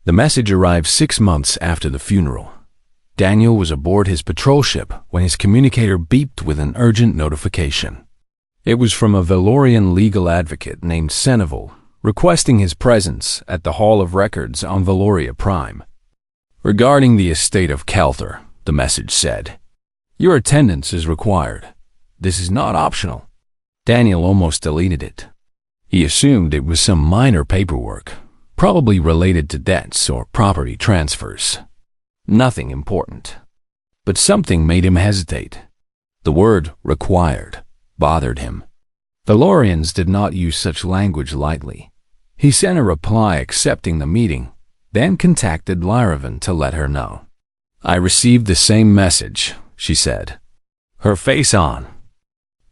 The message arrived 6 months after the funeral. Daniel was aboard his patrol ship when his communicator beeped with an urgent notification. It was from a Valorian legal advocate named Seneval, requesting his presence at the Hall of Records on Valoria Prime. Regarding the estate of Calther, the message said, "Your attendance is required. This is not optional." Daniel almost deleted it. He assumed it was some minor paperwork, probably related to debts or property transfers. Nothing important. But something made him hesitate. The word required bothered him. Valorians did not use such language lightly. He sent a reply accepting the meeting, then contacted Lyravan to let her know. "I received the same message," she said, her face on.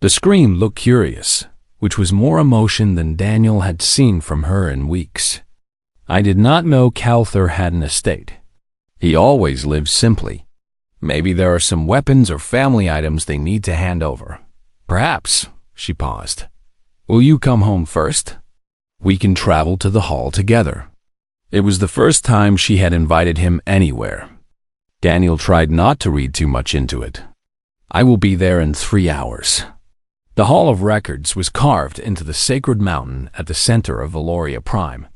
The scream looked curious, which was more emotion than Daniel had seen from her in weeks. "I did not know Calther had an estate. He always lived simply. Maybe there are some weapons or family items they need to hand over. Perhaps," she paused. "Will you come home first? We can travel to the hall together." It was the first time she had invited him anywhere. Daniel tried not to read too much into it. "I will be there in 3 hours." The Hall of Records was carved into the sacred mountain at the center of Valoria Prime.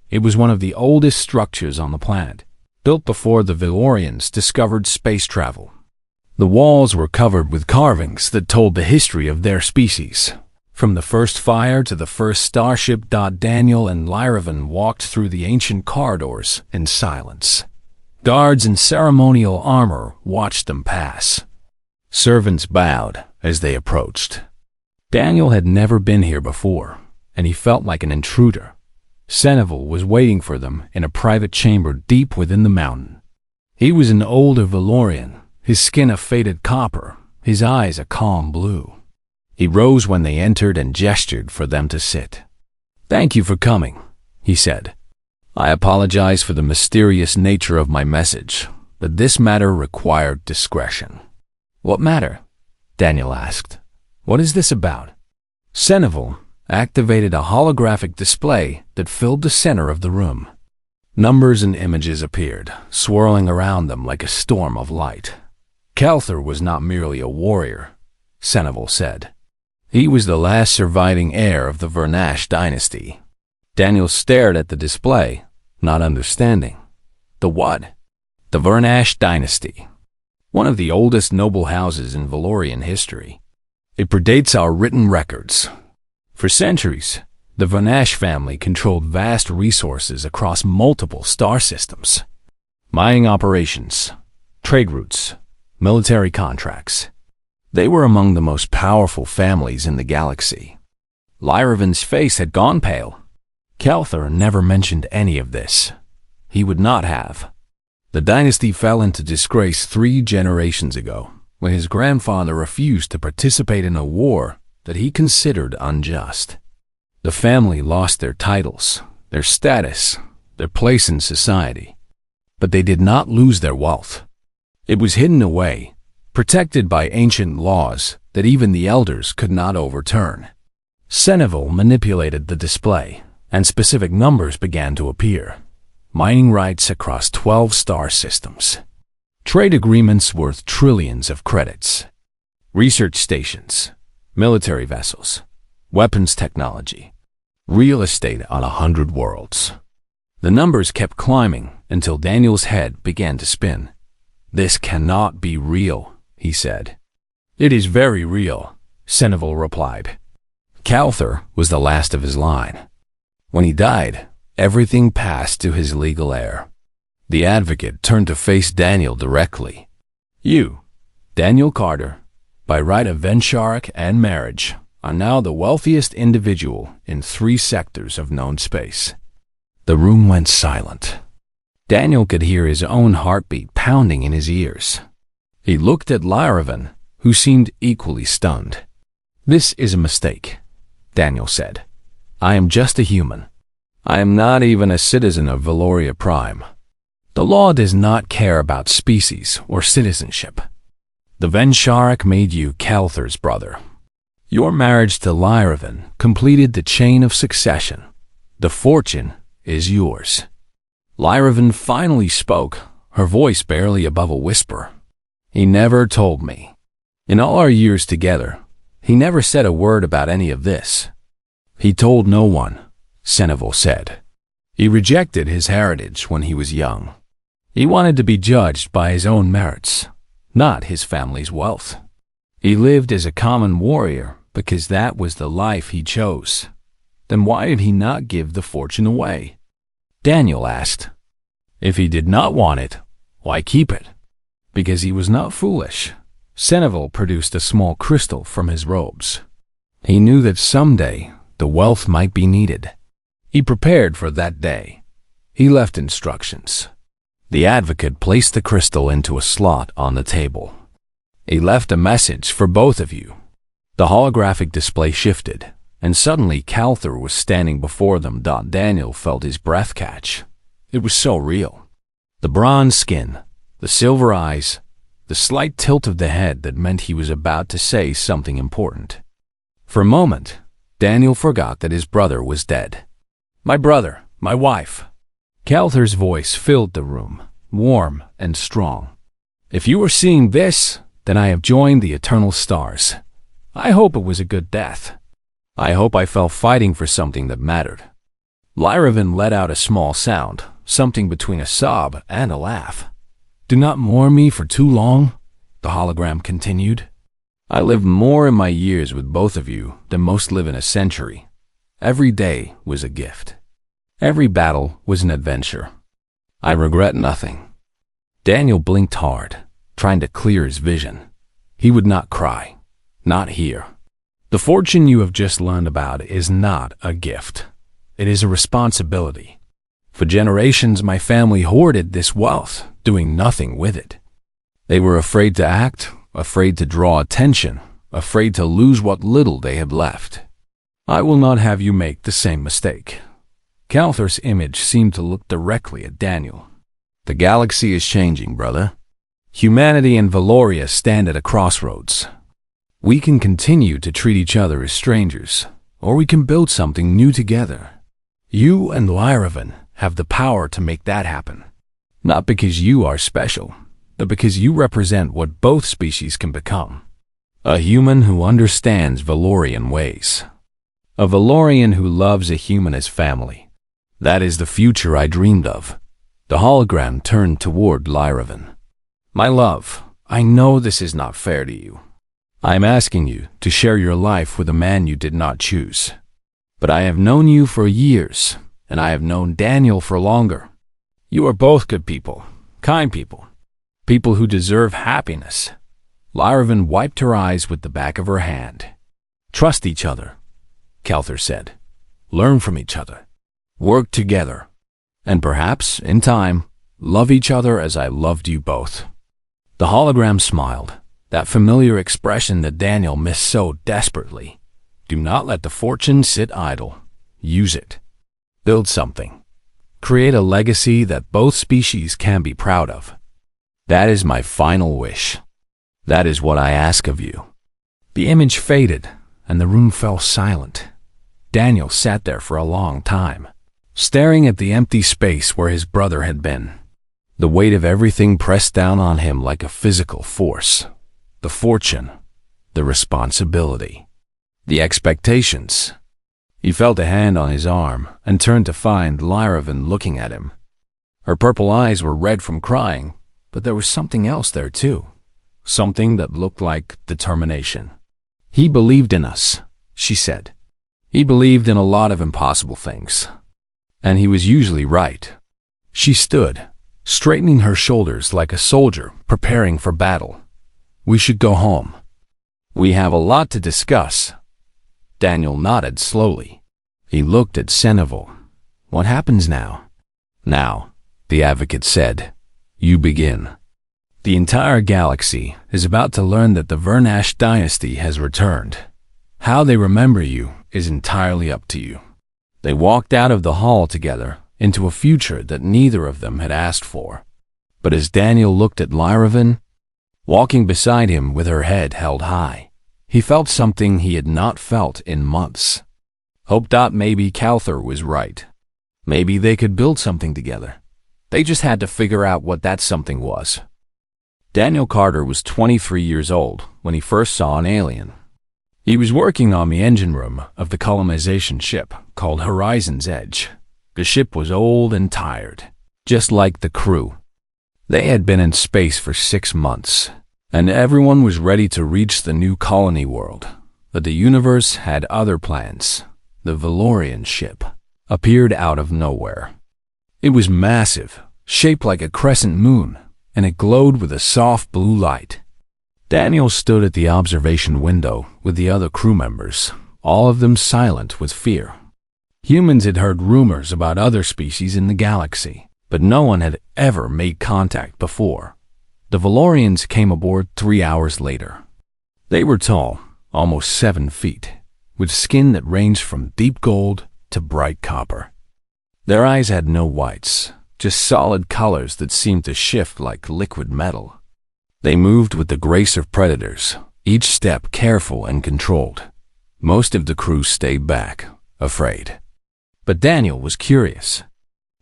It was one of the oldest structures on the planet, built before the Valorians discovered space travel. The walls were covered with carvings that told the history of their species. From the first fire to the first starship. Daniel and Lyravan walked through the ancient corridors in silence. Guards in ceremonial armor watched them pass. Servants bowed as they approached. Daniel had never been here before, and he felt like an intruder. Seneval was waiting for them in a private chamber deep within the mountain. He was an older Valorian, his skin a faded copper, his eyes a calm blue. He rose when they entered and gestured for them to sit. "Thank you for coming," he said. "I apologize for the mysterious nature of my message, but this matter required discretion." "What matter?" Daniel asked. "What is this about?" Seneval activated a holographic display that filled the center of the room. Numbers and images appeared, swirling around them like a storm of light. "Calther was not merely a warrior," Seneval said. "He was the last surviving heir of the Vernash dynasty." Daniel stared at the display, not understanding. "The what?" "The Vernash dynasty. One of the oldest noble houses in Valorian history. It predates our written records. For centuries, the Vernash family controlled vast resources across multiple star systems. Mining operations, trade routes, military contracts. They were among the most powerful families in the galaxy." Lyravan's face had gone pale. Calther never mentioned any of this. He would not have. The dynasty fell into disgrace 3 generations ago, when his grandfather refused to participate in a war that he considered unjust. The family lost their titles, their status, their place in society. But they did not lose their wealth. It was hidden away, protected by ancient laws that even the elders could not overturn. Seneval manipulated the display, and specific numbers began to appear. Mining rights across 12 star systems. Trade agreements worth trillions of credits. Research stations, military vessels, weapons technology, real estate on 100 worlds. The numbers kept climbing until Daniel's head began to spin. "This cannot be real," he said. "It is very real," Seneval replied. Calther was the last of his line. When he died, everything passed to his legal heir. The advocate turned to face Daniel directly. "You, Daniel Carter, by right of Vensharic and marriage, are now the wealthiest individual in 3 sectors of known space." The room went silent. Daniel could hear his own heartbeat pounding in his ears. He looked at Lyravan, who seemed equally stunned. "This is a mistake," Daniel said. "I am just a human. I am not even a citizen of Valoria Prime. The law does not care about species or citizenship. The Vensharic made you Calther's brother. Your marriage to Lyravan completed the chain of succession. The fortune is yours." Lyravan finally spoke, her voice barely above a whisper. He never told me. In all our years together, he never said a word about any of this. He told no one, Seneval said. He rejected his heritage when he was young. He wanted to be judged by his own merits, not his family's wealth. He lived as a common warrior because that was the life he chose. Then why did he not give the fortune away? Daniel asked. If he did not want it, why keep it? Because he was not foolish. Seneval produced a small crystal from his robes. He knew that someday the wealth might be needed. He prepared for that day. He left instructions. The advocate placed the crystal into a slot on the table. He left a message for both of you. The holographic display shifted, and suddenly Calthur was standing before them. Daniel felt his breath catch. It was so real. The bronze skin, the silver eyes, the slight tilt of the head that meant he was about to say something important. For a moment, Daniel forgot that his brother was dead. My brother, my wife. Calthur's voice filled the room, warm and strong. If you are seeing this, then I have joined the eternal stars. I hope it was a good death. I hope I fell fighting for something that mattered. Lyravan let out a small sound, something between a sob and a laugh. Do not mourn me for too long, the hologram continued. I lived more in my years with both of you than most live in a century. Every day was a gift. Every battle was an adventure. I regret nothing. Daniel blinked hard, trying to clear his vision. He would not cry. Not here. The fortune you have just learned about is not a gift. It is a responsibility. For generations, my family hoarded this wealth, doing nothing with it. They were afraid to act, afraid to draw attention, afraid to lose what little they had left. I will not have you make the same mistake. Calthur's image seemed to look directly at Daniel. The galaxy is changing, brother. Humanity and Valoria stand at a crossroads. We can continue to treat each other as strangers, or we can build something new together. You and Lyravan have the power to make that happen. Not because you are special, but because you represent what both species can become. A human who understands Valorian ways. A Valorian who loves a human as family. That is the future I dreamed of. The hologram turned toward Lyravan. My love, I know this is not fair to you. I am asking you to share your life with a man you did not choose. But I have known you for years, and I have known Daniel for longer. You are both good people, kind people, people who deserve happiness. Lyravan wiped her eyes with the back of her hand. Trust each other, Calthur said. Learn from each other. Work together. And perhaps, in time, love each other as I loved you both. The hologram smiled, that familiar expression that Daniel missed so desperately. Do not let the fortune sit idle. Use it. Build something. Create a legacy that both species can be proud of. That is my final wish. That is what I ask of you. The image faded, and the room fell silent. Daniel sat there for a long time, staring at the empty space where his brother had been. The weight of everything pressed down on him like a physical force. The fortune, the responsibility, the expectations. He felt a hand on his arm and turned to find Lyravan looking at him. Her purple eyes were red from crying, but there was something else there too. Something that looked like determination. He believed in us, she said. He believed in a lot of impossible things. And he was usually right. She stood, straightening her shoulders like a soldier preparing for battle. We should go home. We have a lot to discuss. Daniel nodded slowly. He looked at Seneval. What happens now? Now, the advocate said, you begin. The entire galaxy is about to learn that the Vernash dynasty has returned. How they remember you is entirely up to you. They walked out of the hall together into a future that neither of them had asked for. But as Daniel looked at Lyravan, walking beside him with her head held high, he felt something he had not felt in months. Hope. Maybe Calthur was right. Maybe they could build something together. They just had to figure out what that something was. Daniel Carter was 23 years old when he first saw an alien. He was working on the engine room of the colonization ship called Horizon's Edge. The ship was old and tired, just like the crew. They had been in space for 6 months, and everyone was ready to reach the new colony world. But the universe had other plans. The Valorian ship appeared out of nowhere. It was massive, shaped like a crescent moon, and it glowed with a soft blue light. Daniel stood at the observation window with the other crew members, all of them silent with fear. Humans had heard rumors about other species in the galaxy, but no one had ever made contact before. The Valorians came aboard 3 hours later. They were tall, almost 7 feet, with skin that ranged from deep gold to bright copper. Their eyes had no whites, just solid colors that seemed to shift like liquid metal. They moved with the grace of predators, each step careful and controlled. Most of the crew stayed back, afraid. But Daniel was curious.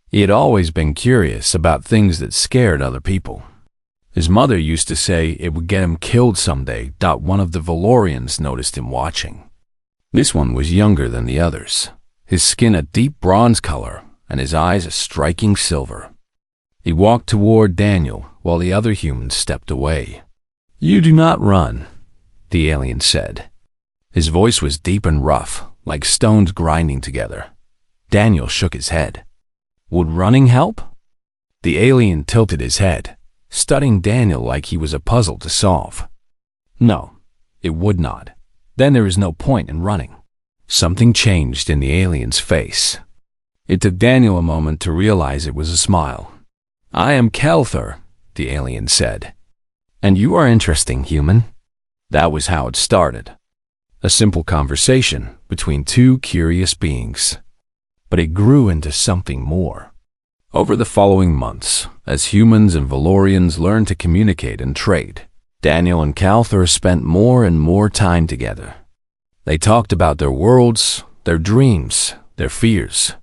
He had always been curious about things that scared other people. His mother used to say it would get him killed someday. One of the Valorians noticed him watching. This one was younger than the others, his skin a deep bronze color and his eyes a striking silver. He walked toward Daniel while the other humans stepped away. "You do not run," the alien said. His voice was deep and rough, like stones grinding together. Daniel shook his head. "Would running help?" The alien tilted his head, studying Daniel like he was a puzzle to solve. "No, it would not. Then there is no point in running." Something changed in the alien's face. It took Daniel a moment to realize it was a smile. "I am Kelthur," the alien said. "And you are interesting, human." That was how it started. A simple conversation between two curious beings. But it grew into something more. Over the following months, as humans and Valorians learned to communicate and trade, Daniel and Kelthur spent more and more time together. They talked about their worlds, their dreams, their fears.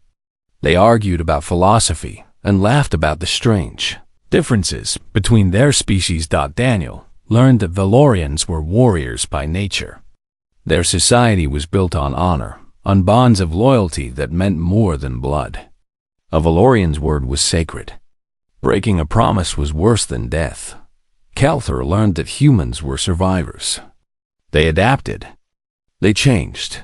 They argued about philosophy and laughed about the strange differences between their species. Daniel learned that Valorians were warriors by nature. Their society was built on honor, on bonds of loyalty that meant more than blood. A Valorian's word was sacred. Breaking a promise was worse than death. Kelthur learned that humans were survivors. They adapted. They changed.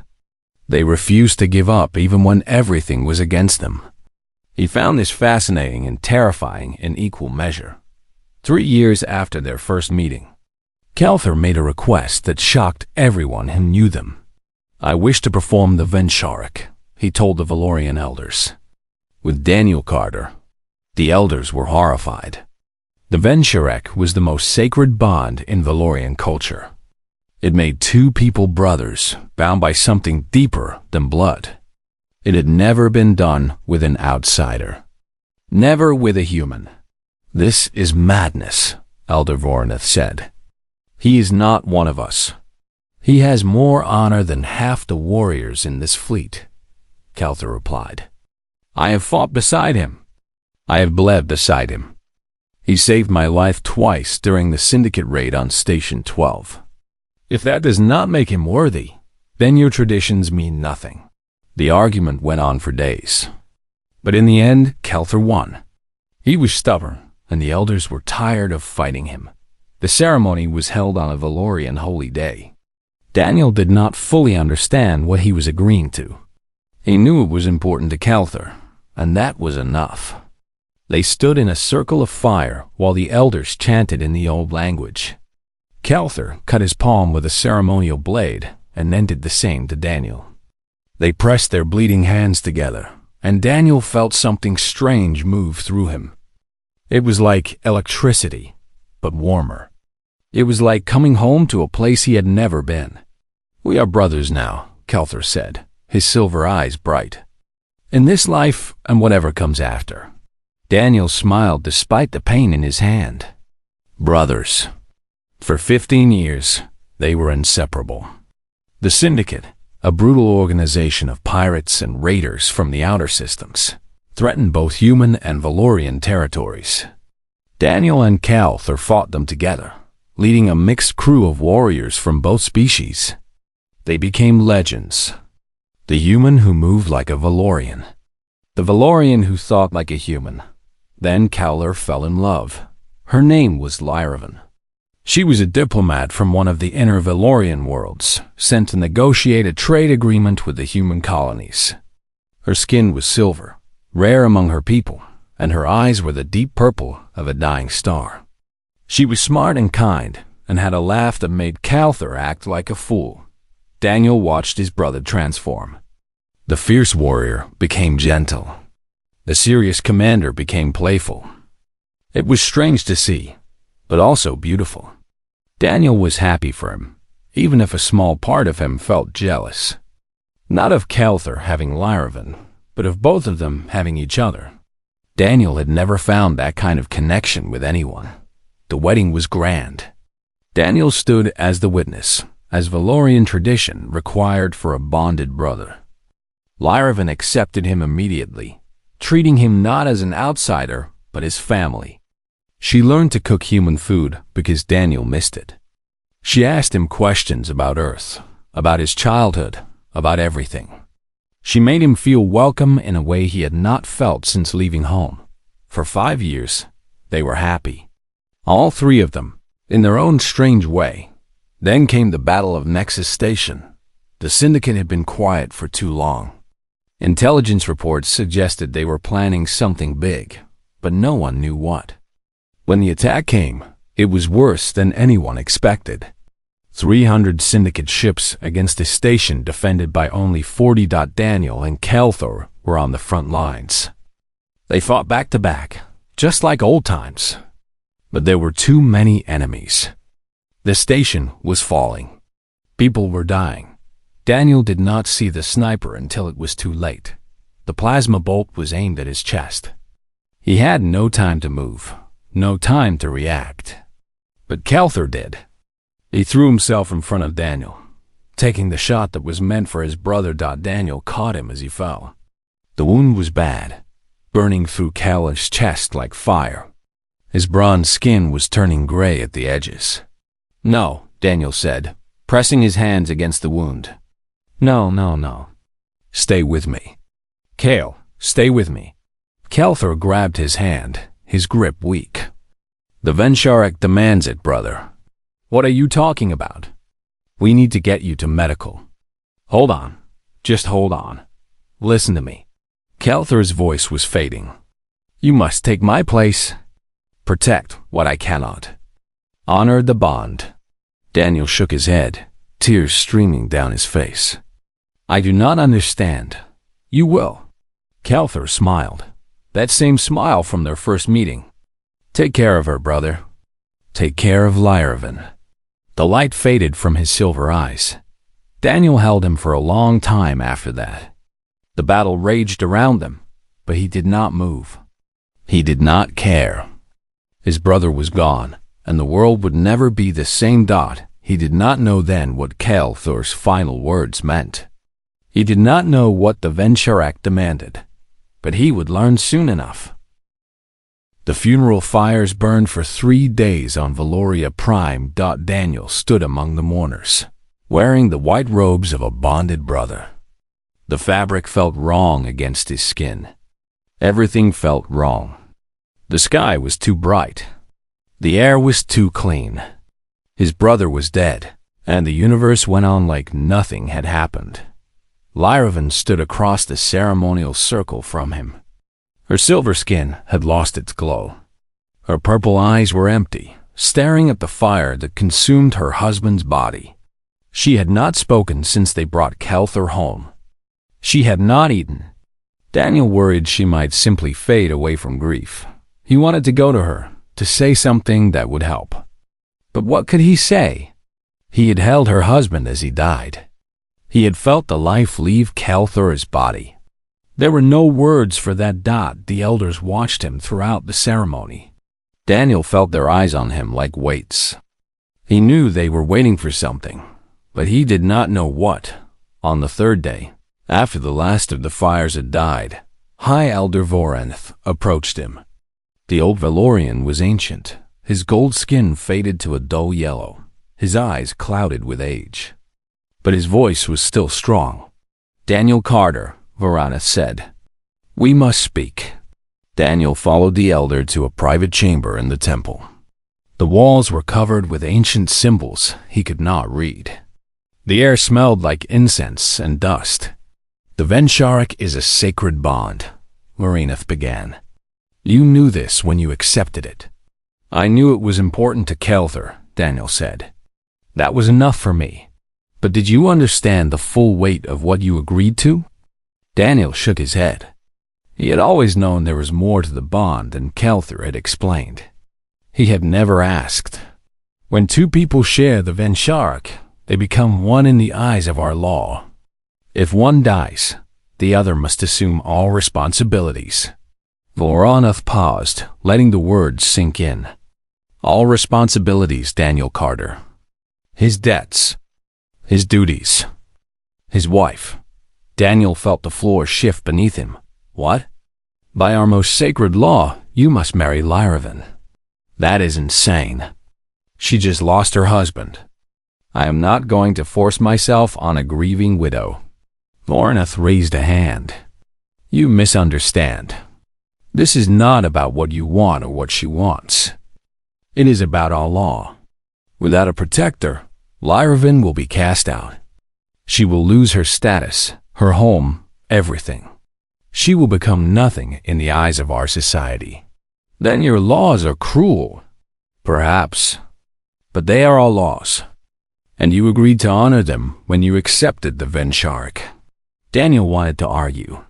They refused to give up even when everything was against them. He found this fascinating and terrifying in equal measure. 3 years after their first meeting, Kelthur made a request that shocked everyone who knew them. "I wish to perform the binge," he told the Valorian elders. With Daniel Carter, the elders were horrified. The binge was the most sacred bond in Valorian culture. It made two people brothers, bound by something deeper than blood. It had never been done with an outsider. Never with a human. "This is madness," Elder Voroneth said. "He is not one of us. He has more honor than half the warriors in this fleet," Kelthur replied. "I have fought beside him. I have bled beside him. He saved my life twice during the Syndicate raid on Station 12. If that does not make him worthy, then your traditions mean nothing." The argument went on for days. But in the end, Kelthur won. He was stubborn, and the elders were tired of fighting him. The ceremony was held on a Valorian holy day. Daniel did not fully understand what he was agreeing to. He knew it was important to Kelthur, and that was enough. They stood in a circle of fire while the elders chanted in the old language. Kelthur cut his palm with a ceremonial blade and then did the same to Daniel. They pressed their bleeding hands together, and Daniel felt something strange move through him. It was like electricity, but warmer. It was like coming home to a place he had never been. "We are brothers now," Kelthur said, his silver eyes bright. "In this life and whatever comes after." Daniel smiled despite the pain in his hand. Brothers. For 15 years, they were inseparable. The Syndicate, a brutal organization of pirates and raiders from the outer systems, threatened both human and Valorian territories. Daniel and Calthor fought them together, leading a mixed crew of warriors from both species. They became legends. The human who moved like a Valorian. The Valorian who thought like a human. Then Calthor fell in love. Her name was Lyravan. She was a diplomat from one of the inner Valorian worlds, sent to negotiate a trade agreement with the human colonies. Her skin was silver, rare among her people, and her eyes were the deep purple of a dying star. She was smart and kind, and had a laugh that made Calthor act like a fool. Daniel watched his brother transform. The fierce warrior became gentle. The serious commander became playful. It was strange to see, but also beautiful. Daniel was happy for him, even if a small part of him felt jealous. Not of Calthor having Lyravan, but of both of them having each other. Daniel had never found that kind of connection with anyone. The wedding was grand. Daniel stood as the witness, as Valorian tradition required for a bonded brother. Lyravan accepted him immediately, treating him not as an outsider, but as family. She learned to cook human food because Daniel missed it. She asked him questions about Earth, about his childhood, about everything. She made him feel welcome in a way he had not felt since leaving home. For 5 years, they were happy. All three of them, in their own strange way. Then came the Battle of Nexus Station. The Syndicate had been quiet for too long. Intelligence reports suggested they were planning something big, but no one knew what. When the attack came, it was worse than anyone expected. 300 Syndicate ships against a station defended by only 40. Daniel and Calthor were on the front lines. They fought back to back, just like old times. But there were too many enemies. The station was falling. People were dying. Daniel did not see the sniper until it was too late. The plasma bolt was aimed at his chest. He had no time to move, no time to react. But Calthor did. He threw himself in front of Daniel, taking the shot that was meant for his brother. Daniel caught him as he fell. The wound was bad, burning through Calthor's chest like fire. His bronze skin was turning gray at the edges. "No," Daniel said, pressing his hands against the wound. No. Stay with me. Cal, stay with me." Calthor grabbed his hand, his grip weak. "The Vensharek demands it, brother." "What are you talking about?" "We need to get you to medical." "Hold on. Just hold on. Listen to me." Calthor's voice was fading. "You must take my place. Protect what I cannot. Honor the bond." Daniel shook his head, tears streaming down his face. "I do not understand." "You will." Calthor smiled. That same smile from their first meeting. "Take care of her, brother. Take care of Lyravan." The light faded from his silver eyes. Daniel held him for a long time after that. The battle raged around them, but he did not move. He did not care. His brother was gone, and the world would never be the same. He did not know then what Calthor's final words meant. He did not know what the Vensharek demanded, but he would learn soon enough. The funeral fires burned for 3 days on Valoria Prime. Daniel stood among the mourners, wearing the white robes of a bonded brother. The fabric felt wrong against his skin. Everything felt wrong. The sky was too bright. The air was too clean. His brother was dead, and the universe went on like nothing had happened. Lyravan stood across the ceremonial circle from him. Her silver skin had lost its glow. Her purple eyes were empty, staring at the fire that consumed her husband's body. She had not spoken since they brought Calthor home. She had not eaten. Daniel worried she might simply fade away from grief. He wanted to go to her, to say something that would help. But what could he say? He had held her husband as he died. He had felt the life leave Calthor's body. There were no words for that. The elders watched him throughout the ceremony. Daniel felt their eyes on him like weights. He knew they were waiting for something, but he did not know what. On the 3rd day, after the last of the fires had died, High Elder Voranth approached him. The old Valorian was ancient. His gold skin faded to a dull yellow, his eyes clouded with age. But his voice was still strong. "Daniel Carter," Voranth said. "We must speak." Daniel followed the elder to a private chamber in the temple. The walls were covered with ancient symbols he could not read. The air smelled like incense and dust. "The Vensharik is a sacred bond," Voranth began. "You knew this when you accepted it." "I knew it was important to Kelthur," Daniel said. "That was enough for me. But did you understand the full weight of what you agreed to?" Daniel shook his head. He had always known there was more to the bond than Kelthur had explained. He had never asked. "When two people share the Vensharik, they become one in the eyes of our law. If one dies, the other must assume all responsibilities." Voranth paused, letting the words sink in. All responsibilities, Daniel Carter. His debts, his duties, his wife. Daniel felt the floor shift beneath him. "What?" "By our most sacred law, you must marry Lyravan." "That is insane. She just lost her husband. I am not going to force myself on a grieving widow." Voranth raised a hand. "You misunderstand. This is not about what you want or what she wants. It is about our law. Without a protector, Lyravan will be cast out. She will lose her status, her home, everything. She will become nothing in the eyes of our society. Then your laws are cruel. Perhaps. But they are our laws. And you agreed to honor them when you accepted the Vensharik." Daniel wanted to argue.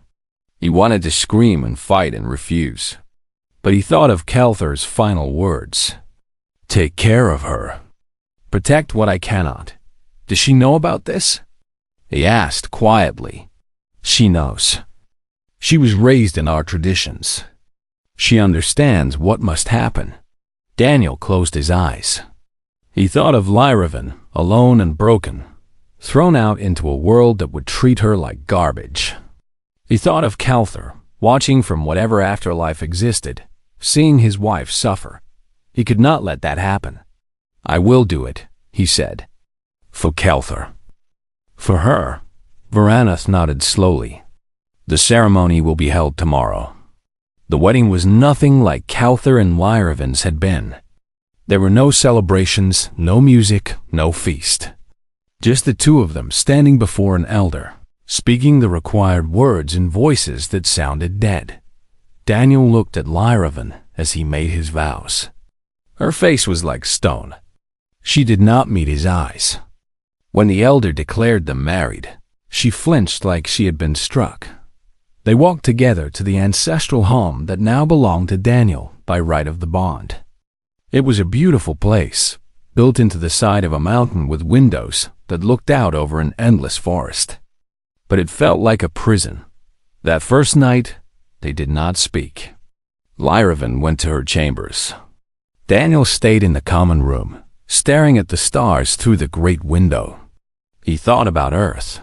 He wanted to scream and fight and refuse. But he thought of Kelthur's final words. "Take care of her. Protect what I cannot. Does she know about this?" He asked quietly. "She knows. She was raised in our traditions. She understands what must happen." Daniel closed his eyes. He thought of Lyravan, alone and broken, thrown out into a world that would treat her like garbage. He thought of Kelthur, watching from whatever afterlife existed, seeing his wife suffer. He could not let that happen. "I will do it," he said. "For Kelthur." "For her," Voranth nodded slowly. "The ceremony will be held tomorrow." The wedding was nothing like Kelthur and Lyravan's had been. There were no celebrations, no music, no feast. Just the two of them standing before an elder, speaking the required words in voices that sounded dead. Daniel looked at Lyravan as he made his vows. Her face was like stone. She did not meet his eyes. When the elder declared them married, she flinched like she had been struck. They walked together to the ancestral home that now belonged to Daniel by right of the bond. It was a beautiful place, built into the side of a mountain with windows that looked out over an endless forest. But it felt like a prison. That first night, they did not speak. Lyravan went to her chambers. Daniel stayed in the common room, staring at the stars through the great window. He thought about Earth.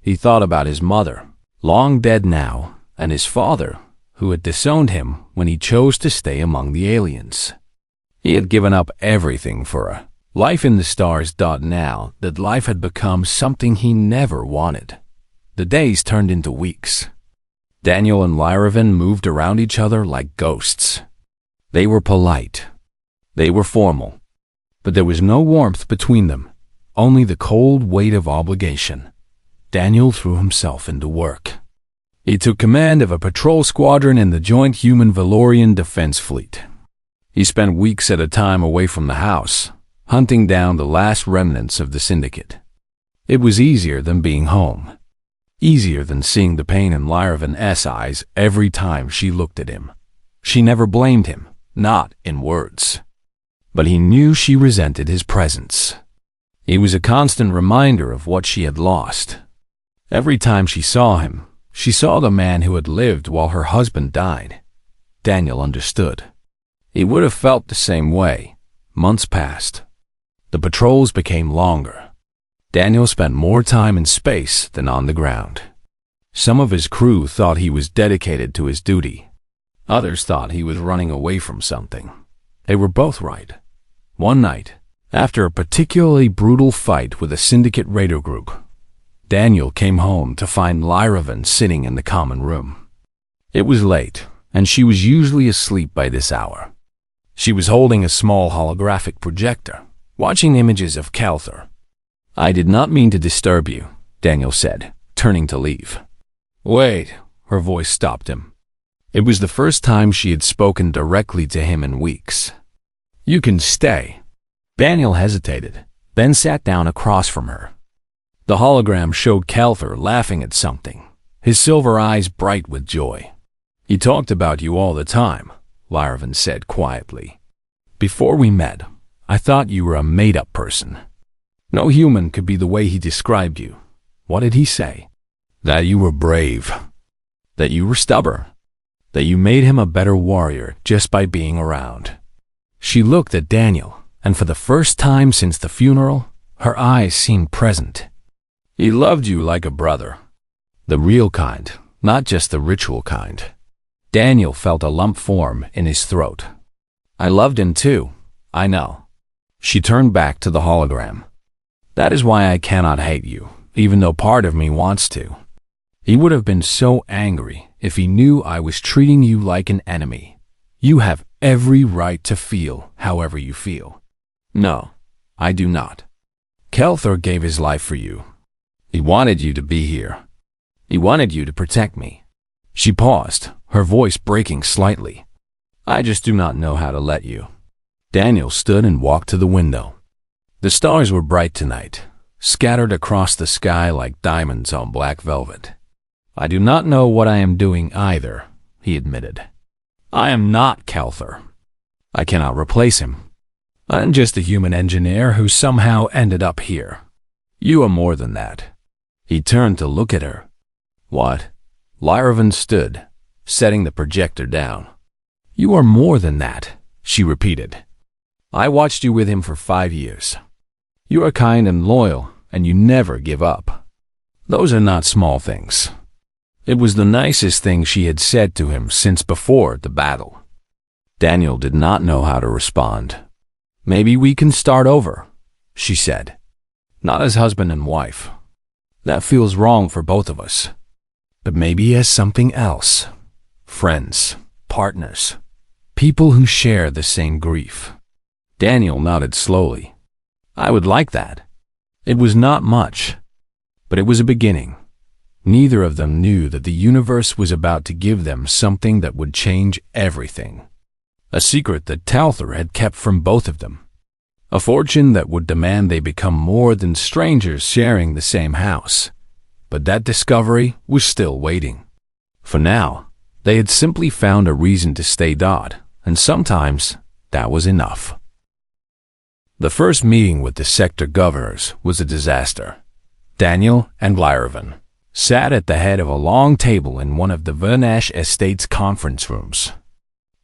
He thought about his mother, long dead now, and his father, who had disowned him when he chose to stay among the aliens. He had given up everything for a life in the stars. Now that life had become something he never wanted. The days turned into weeks. Daniel and Lyravan moved around each other like ghosts. They were polite. They were formal. But there was no warmth between them, only the cold weight of obligation. Daniel threw himself into work. He took command of a patrol squadron in the joint human-Valorian defense fleet. He spent weeks at a time away from the house, hunting down the last remnants of the syndicate. It was easier than being home. Easier than seeing the pain in Lyravan's eyes every time she looked at him. She never blamed him, not in words. But he knew she resented his presence. He was a constant reminder of what she had lost. Every time she saw him, she saw the man who had lived while her husband died. Daniel understood. He would have felt the same way. Months passed. The patrols became longer. Daniel spent more time in space than on the ground. Some of his crew thought he was dedicated to his duty. Others thought he was running away from something. They were both right. One night, after a particularly brutal fight with a syndicate raider group, Daniel came home to find Lyravan sitting in the common room. It was late, and she was usually asleep by this hour. She was holding a small holographic projector, watching images of Calthor. "I did not mean to disturb you," Daniel said, turning to leave. "Wait," her voice stopped him. It was the first time she had spoken directly to him in weeks. "You can stay." Daniel hesitated, then sat down across from her. The hologram showed Calthor laughing at something, his silver eyes bright with joy. "He talked about you all the time," Lyravan said quietly. "Before we met, I thought you were a made-up person. No human could be the way he described you. What did he say? That you were brave, that you were stubborn, that you made him a better warrior just by being around." She looked at Daniel, and for the first time since the funeral, her eyes seemed present. "He loved you like a brother. The real kind, not just the ritual kind." Daniel felt a lump form in his throat. "I loved him too, I know." She turned back to the hologram. "That is why I cannot hate you, even though part of me wants to. He would have been so angry if he knew I was treating you like an enemy. You have every right to feel however you feel." "No, I do not. Calthor gave his life for you. He wanted you to be here. He wanted you to protect me." She paused, her voice breaking slightly. "I just do not know how to let you." Daniel stood and walked to the window. The stars were bright tonight, scattered across the sky like diamonds on black velvet. "I do not know what I am doing either," he admitted. "I am not Calthor. I cannot replace him. I'm just a human engineer who somehow ended up here. You are more than that." He turned to look at her. "What?" Lyravan stood, setting the projector down. "You are more than that," she repeated. "I watched you with him for 5 years. You are kind and loyal, and you never give up. Those are not small things." It was the nicest thing she had said to him since before the battle. Daniel did not know how to respond. "Maybe we can start over," she said. "Not as husband and wife. That feels wrong for both of us. But maybe as something else. Friends, partners, people who share the same grief." Daniel nodded slowly. "I would like that." It was not much, but it was a beginning. Neither of them knew that the universe was about to give them something that would change everything. A secret that Calthor had kept from both of them. A fortune that would demand they become more than strangers sharing the same house. But that discovery was still waiting. For now, they had simply found a reason to stay dot, and sometimes that was enough. The first meeting with the sector governors was a disaster. Daniel and Lyravan sat at the head of a long table in one of the Vernash Estate's conference rooms.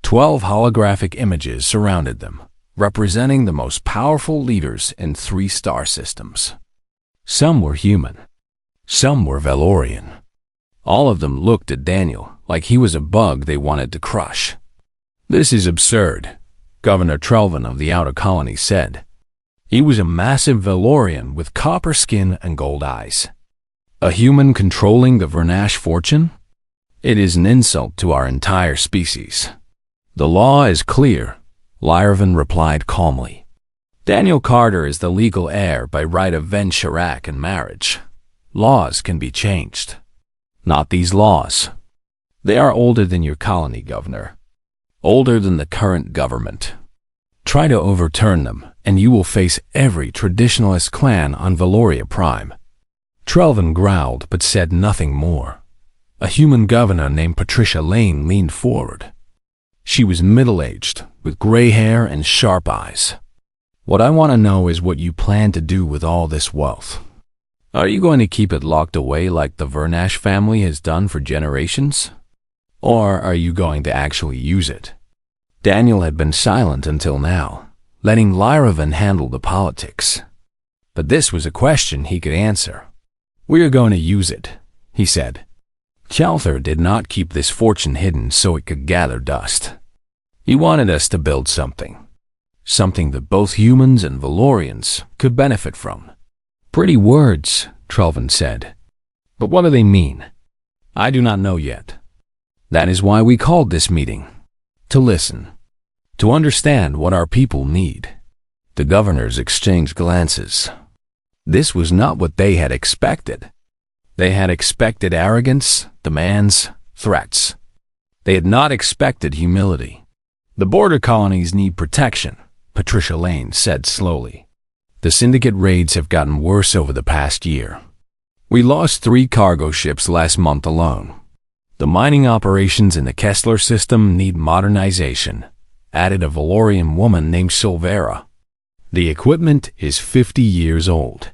12 holographic images surrounded them, representing the most powerful leaders in 3 star systems. Some were human. Some were Valorian. All of them looked at Daniel like he was a bug they wanted to crush. "This is absurd," Governor Trelvin of the Outer Colony said. He was a massive Valorian with copper skin and gold eyes. "A human controlling the Vernash fortune? It is an insult to our entire species." "The law is clear," Lyravan replied calmly. "Daniel Carter is the legal heir by right of Ven Shirak and marriage. Laws can be changed. Not these laws. They are older than your colony, Governor. Older than the current government. Try to overturn them, and you will face every traditionalist clan on Valoria Prime." Trelvin growled but said nothing more. A human governor named Patricia Lane leaned forward. She was middle-aged, with gray hair and sharp eyes. "What I want to know is what you plan to do with all this wealth. Are you going to keep it locked away like the Vernash family has done for generations? Or are you going to actually use it?" Daniel had been silent until now, letting Lyravan handle the politics. But this was a question he could answer. "We are going to use it," he said. Calther did not keep this fortune hidden so it could gather dust. He wanted us to build something that both humans and Valorians could benefit from. Pretty words, Trelvin said. But what do they mean? I do not know yet. That is why we called this meeting. To listen. To understand what our people need. The governors exchanged glances. This was not what they had expected. They had expected arrogance, demands, threats. They had not expected humility. The border colonies need protection, Patricia Lane said slowly. The syndicate raids have gotten worse over the past year. We lost 3 cargo ships last month alone. The mining operations in the Kessler system need modernization, added a Valorian woman named Silvera. The equipment is 50 years old.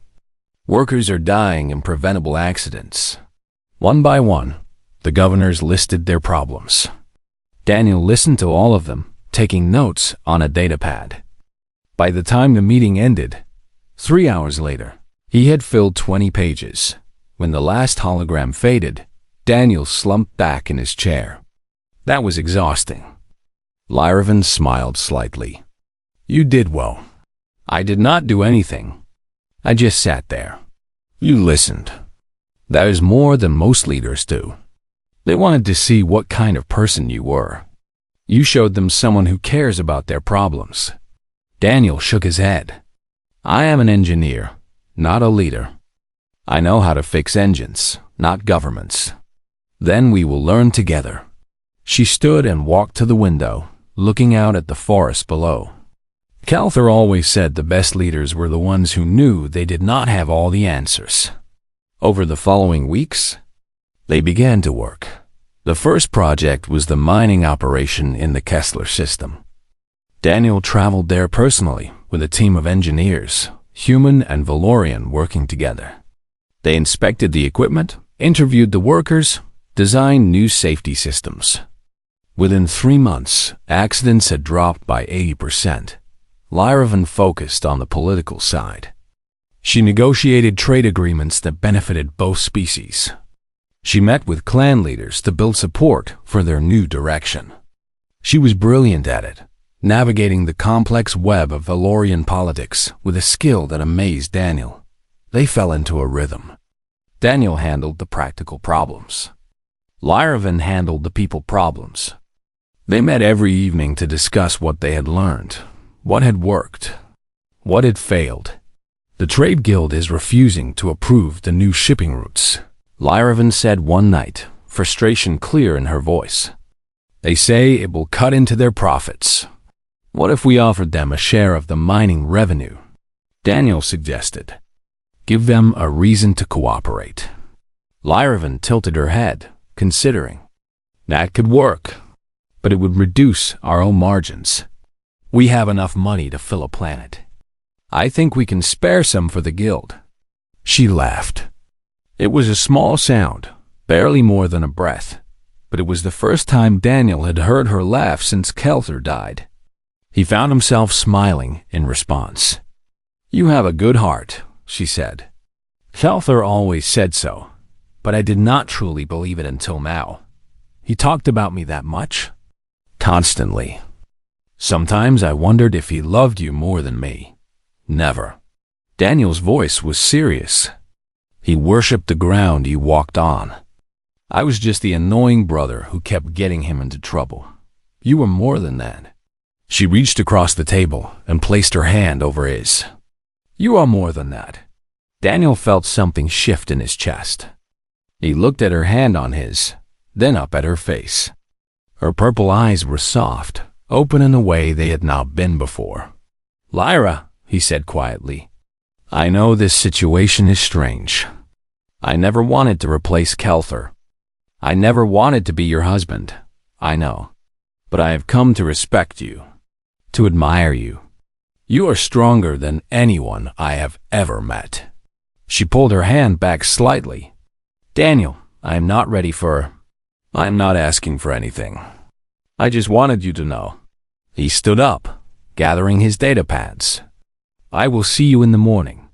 Workers are dying in preventable accidents. One by one, the governors listed their problems. Daniel listened to all of them, taking notes on a datapad. By the time the meeting ended, 3 hours later, he had filled 20 pages. When the last hologram faded, Daniel slumped back in his chair. That was exhausting. Lyravan smiled slightly. You did well. I did not do anything. I just sat there. You listened. That is more than most leaders do. They wanted to see what kind of person you were. You showed them someone who cares about their problems. Daniel shook his head. I am an engineer, not a leader. I know how to fix engines, not governments. Then we will learn together. She stood and walked to the window, looking out at the forest below. Calther always said the best leaders were the ones who knew they did not have all the answers. Over the following weeks, they began to work. The first project was the mining operation in the Kessler system. Daniel traveled there personally with a team of engineers, human and Valorian, working together. They inspected the equipment, interviewed the workers, designed new safety systems. Within 3 months, accidents had dropped by 80%. Lyravan focused on the political side. She negotiated trade agreements that benefited both species. She met with clan leaders to build support for their new direction. She was brilliant at it, navigating the complex web of Valorian politics with a skill that amazed Daniel. They fell into a rhythm. Daniel handled the practical problems. Lyravan handled the people problems. They met every evening to discuss what they had learned, what had worked, what had failed. The Trade Guild is refusing to approve the new shipping routes, Lyravan said one night, frustration clear in her voice. They say it will cut into their profits. What if we offered them a share of the mining revenue? Daniel suggested. Give them a reason to cooperate. Lyravan tilted her head, considering. That could work, but it would reduce our own margins. We have enough money to fill a planet. I think we can spare some for the guild. She laughed. It was a small sound, barely more than a breath, but it was the first time Daniel had heard her laugh since Kelther died. He found himself smiling in response. You have a good heart, she said. Kelther always said so, but I did not truly believe it until now. He talked about me that much? Constantly. Sometimes I wondered if he loved you more than me. Never. Daniel's voice was serious. He worshipped the ground you walked on. I was just the annoying brother who kept getting him into trouble. You were more than that. She reached across the table and placed her hand over his. You are more than that. Daniel felt something shift in his chest. He looked at her hand on his, then up at her face. Her purple eyes were soft, open in a way they had not been before. Lyra, he said quietly, I know this situation is strange. I never wanted to replace Kelther. I never wanted to be your husband, I know. But I have come to respect you, to admire you. You are stronger than anyone I have ever met. She pulled her hand back slightly. Daniel, I am not ready for... I am not asking for anything. I just wanted you to know. He stood up, gathering his datapads. I will see you in the morning.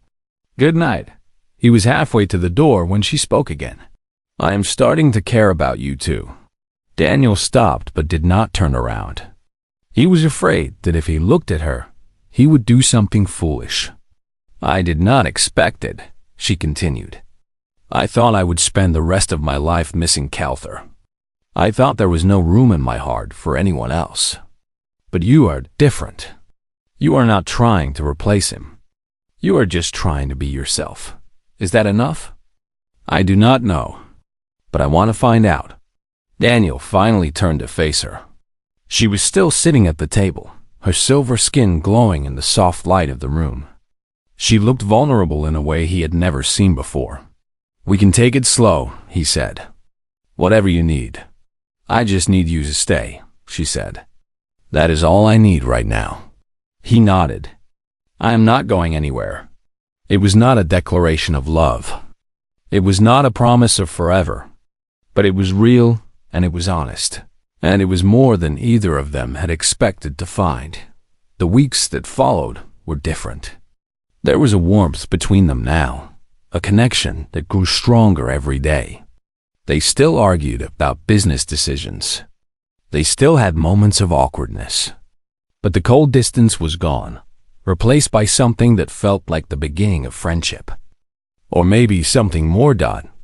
Good night. He was halfway to the door when she spoke again. I am starting to care about you too. Daniel stopped but did not turn around. He was afraid that if he looked at her, he would do something foolish. I did not expect it, she continued. I thought I would spend the rest of my life missing Calther. I thought there was no room in my heart for anyone else. But you are different. You are not trying to replace him. You are just trying to be yourself. Is that enough? I do not know, but I want to find out. Daniel finally turned to face her. She was still sitting at the table, her silver skin glowing in the soft light of the room. She looked vulnerable in a way he had never seen before. We can take it slow, he said. Whatever you need. I just need you to stay, she said. That is all I need right now. He nodded. I am not going anywhere. It was not a declaration of love. It was not a promise of forever. But it was real and it was honest. And it was more than either of them had expected to find. The weeks that followed were different. There was a warmth between them now, a connection that grew stronger every day. They still argued about business decisions. They still had moments of awkwardness. But the cold distance was gone, replaced by something that felt like the beginning of friendship. Or maybe something more.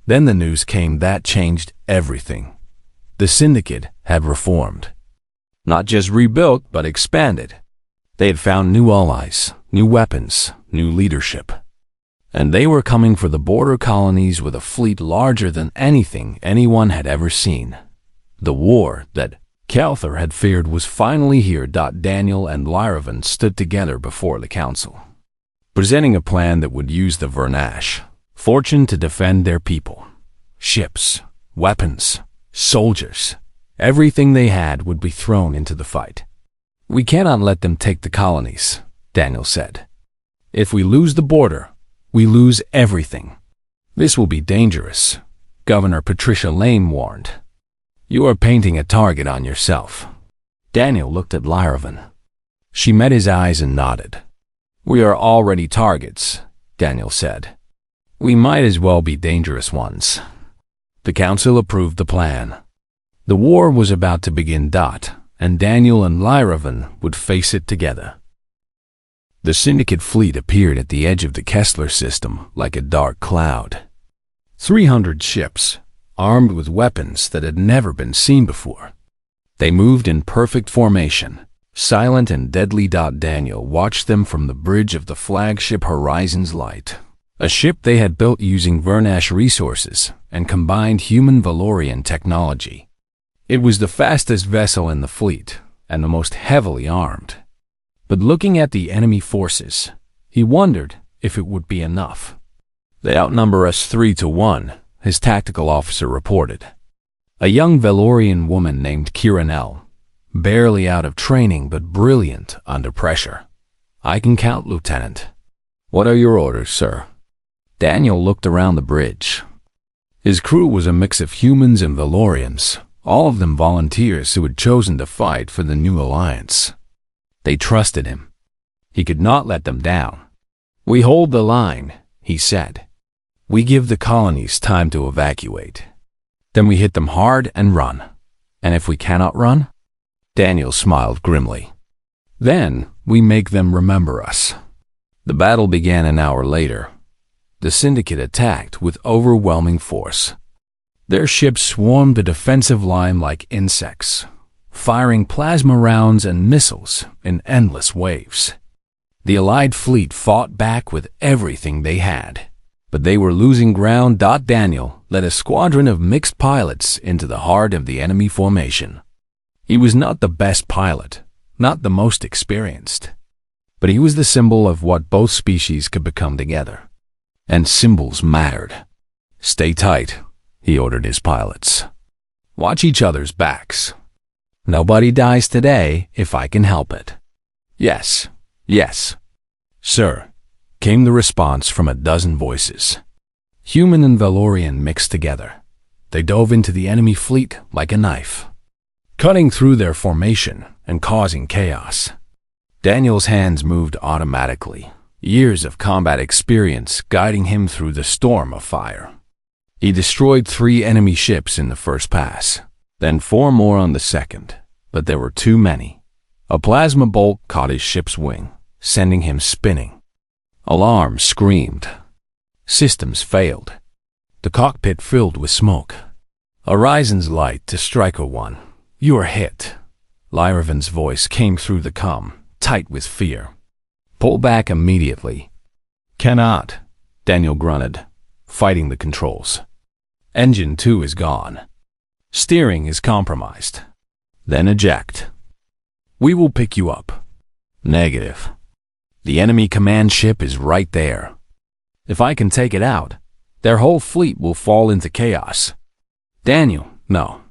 Then the news came that changed everything. The syndicate had reformed. Not just rebuilt, but expanded. They had found new allies, new weapons, new leadership. And they were coming for the border colonies with a fleet larger than anything anyone had ever seen. The war that Calther had feared was finally here. Daniel and Lyravan stood together before the council, presenting a plan that would use the Vernash fortune to defend their people. Ships, weapons, soldiers, everything they had would be thrown into the fight. We cannot let them take the colonies, Daniel said. If we lose the border, we lose everything. This will be dangerous, Governor Patricia Lane warned. You are painting a target on yourself. Daniel looked at Lyravan. She met his eyes and nodded. We are already targets, Daniel said. We might as well be dangerous ones. The council approved the plan. The war was about to begin. And Daniel and Lyravan would face it together. The syndicate fleet appeared at the edge of the Kessler system like a dark cloud. 300 ships, armed with weapons that had never been seen before. They moved in perfect formation, silent and deadly. Daniel watched them from the bridge of the flagship Horizon's Light, a ship they had built using Vernash resources and combined human Valorian technology. It was the fastest vessel in the fleet and the most heavily armed. But looking at the enemy forces, he wondered if it would be enough. They outnumber us 3-1, his tactical officer reported. A young Valorian woman named Kiranel, barely out of training but brilliant under pressure. I can count, Lieutenant. What are your orders, sir? Daniel looked around the bridge. His crew was a mix of humans and Valorians, all of them volunteers who had chosen to fight for the new alliance. They trusted him. He could not let them down. We hold the line, he said. We give the colonies time to evacuate. Then we hit them hard and run. And if we cannot run? Daniel smiled grimly. Then we make them remember us. The battle began an hour later. The syndicate attacked with overwhelming force. Their ships swarmed the defensive line like insects, firing plasma rounds and missiles in endless waves. The Allied fleet fought back with everything they had, but they were losing ground. Daniel led a squadron of mixed pilots into the heart of the enemy formation. He was not the best pilot, not the most experienced, but he was the symbol of what both species could become together. And symbols mattered. Stay tight, he ordered his pilots. Watch each other's backs. Nobody dies today if I can help it. Yes, yes, sir, came the response from a dozen voices. Human and Valorian mixed together. They dove into the enemy fleet like a knife, cutting through their formation and causing chaos. Daniel's hands moved automatically, years of combat experience guiding him through the storm of fire. He destroyed 3 enemy ships in the first pass, then 4 more on the second, but there were too many. A plasma bolt caught his ship's wing, sending him spinning. Alarms screamed. Systems failed. The cockpit filled with smoke. Horizon's light to Striker 1. You are hit. Lyravan's voice came through the comm, tight with fear. Pull back immediately. Cannot, Daniel grunted, fighting the controls. Engine 2 is gone. Steering is compromised. Then eject. We will pick you up. Negative. The enemy command ship is right there. If I can take it out, their whole fleet will fall into chaos. Daniel, no.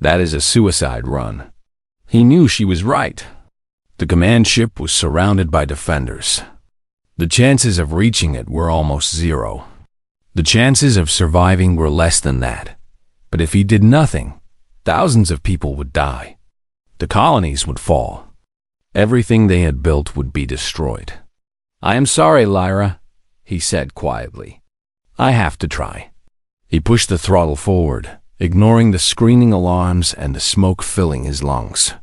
That is a suicide run. He knew she was right. The command ship was surrounded by defenders. The chances of reaching it were almost 0. The chances of surviving were less than that. But if he did nothing, thousands of people would die. The colonies would fall. Everything they had built would be destroyed. I am sorry, Lyra, he said quietly. I have to try. He pushed the throttle forward, ignoring the screaming alarms and the smoke filling his lungs.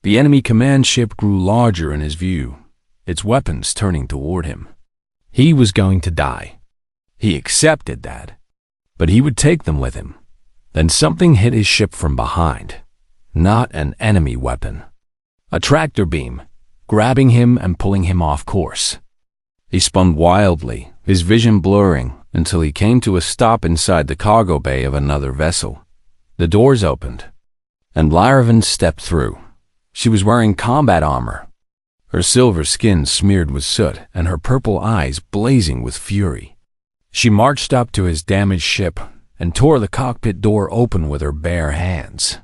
The enemy command ship grew larger in his view, its weapons turning toward him. He was going to die. He accepted that. But he would take them with him. Then something hit his ship from behind. Not an enemy weapon. A tractor beam, grabbing him and pulling him off course. He spun wildly, his vision blurring, until he came to a stop inside the cargo bay of another vessel. The doors opened, and Lyravan stepped through. She was wearing combat armor, her silver skin smeared with soot and her purple eyes blazing with fury. She marched up to his damaged ship and tore the cockpit door open with her bare hands.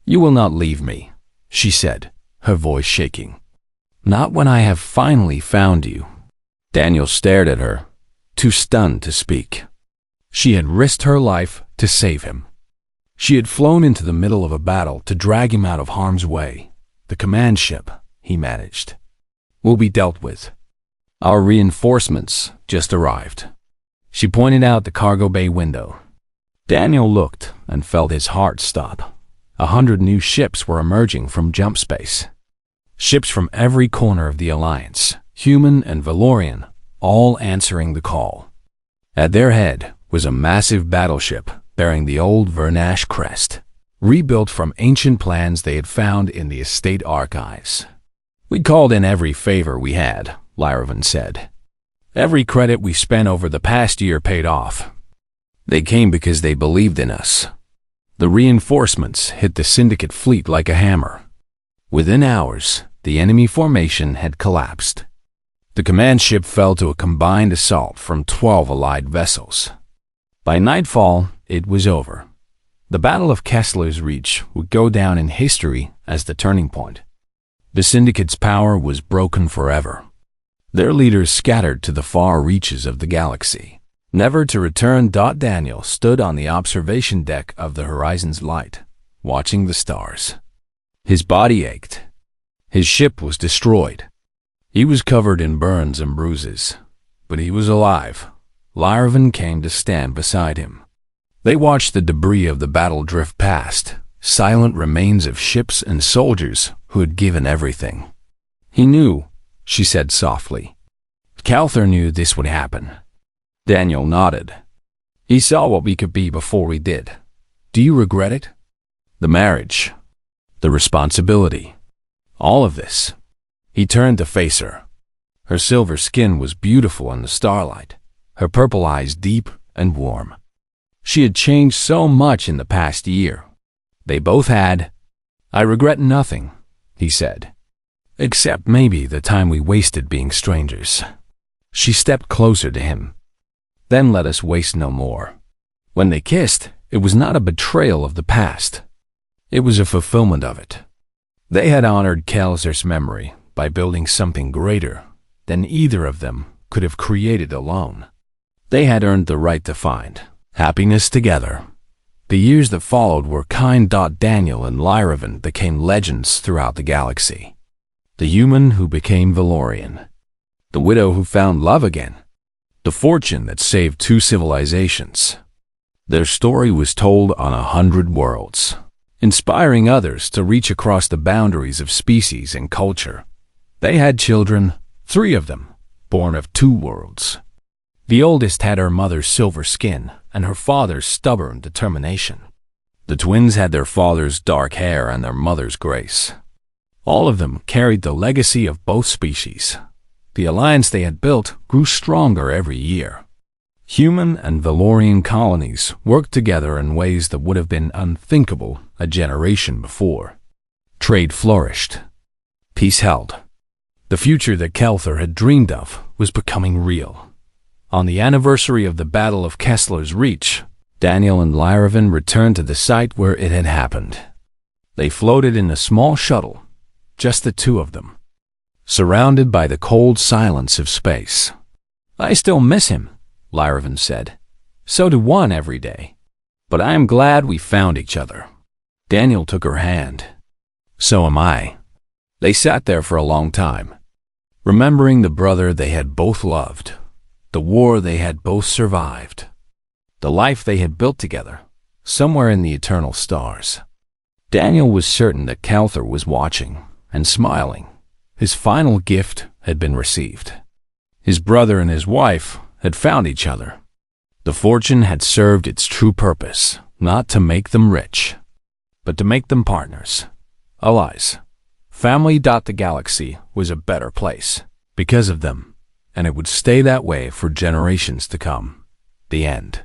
You will not leave me, she said, her voice shaking. Not when I have finally found you. Daniel stared at her, too stunned to speak. She had risked her life to save him. She had flown into the middle of a battle to drag him out of harm's way. The command ship, he managed, will be dealt with. Our reinforcements just arrived. She pointed out the cargo bay window. Daniel looked and felt his heart stop. 100 new ships were emerging from jump space. Ships from every corner of the Alliance, human and Valorian, all answering the call. At their head was a massive battleship bearing the old Vernash crest, rebuilt from ancient plans they had found in the estate archives. We called in every favor we had, Lyravan said. Every credit we spent over the past year paid off. They came because they believed in us. The reinforcements hit the Syndicate fleet like a hammer. Within hours, the enemy formation had collapsed. The command ship fell to a combined assault from 12 allied vessels. By nightfall, it was over. The Battle of Kessler's Reach would go down in history as the turning point. The Syndicate's power was broken forever. Their leaders scattered to the far reaches of the galaxy, never to return. Daniel stood on the observation deck of the Horizon's light, watching the stars. His body ached. His ship was destroyed. He was covered in burns and bruises, but he was alive. Lyravan came to stand beside him. They watched the debris of the battle drift past, silent remains of ships and soldiers who had given everything. He knew, she said softly. Calther knew this would happen. Daniel nodded. He saw what we could be before we did. Do you regret it? The marriage, the responsibility, all of this. He turned to face her. Her silver skin was beautiful in the starlight, her purple eyes deep and warm. She had changed so much in the past year. They both had. I regret nothing, he said, except maybe the time we wasted being strangers. She stepped closer to him. Then let us waste no more. When they kissed, it was not a betrayal of the past. It was a fulfillment of it. They had honored Kelzer's memory by building something greater than either of them could have created alone. They had earned the right to find happiness together. The years that followed were kind. Daniel and Lyravan became legends throughout the galaxy. The human who became Valorian. The widow who found love again. The fortune that saved 2 civilizations. Their story was told on 100 worlds, inspiring others to reach across the boundaries of species and culture. They had children, 3 of them, born of 2 worlds. The oldest had her mother's silver skin and her father's stubborn determination. The twins had their father's dark hair and their mother's grace. All of them carried the legacy of both species. The alliance they had built grew stronger every year. Human and Valorian colonies worked together in ways that would have been unthinkable a generation before. Trade flourished. Peace held. The future that Kelthar had dreamed of was becoming real. On the anniversary of the Battle of Kessler's Reach, Daniel and Lyravan returned to the site where it had happened. They floated in a small shuttle, just the 2 of them, surrounded by the cold silence of space. "I still miss him," Lyravan said. "So do one every day. But I am glad we found each other." Daniel took her hand. "So am I." They sat there for a long time, remembering the brother they had both loved, the war they had both survived, the life they had built together, somewhere in the eternal stars. Daniel was certain that Kelthar was watching and smiling. His final gift had been received. His brother and his wife had found each other. The fortune had served its true purpose, not to make them rich, but to make them partners, allies. Family. The galaxy was a better place because of them, and it would stay that way for generations to come. The end.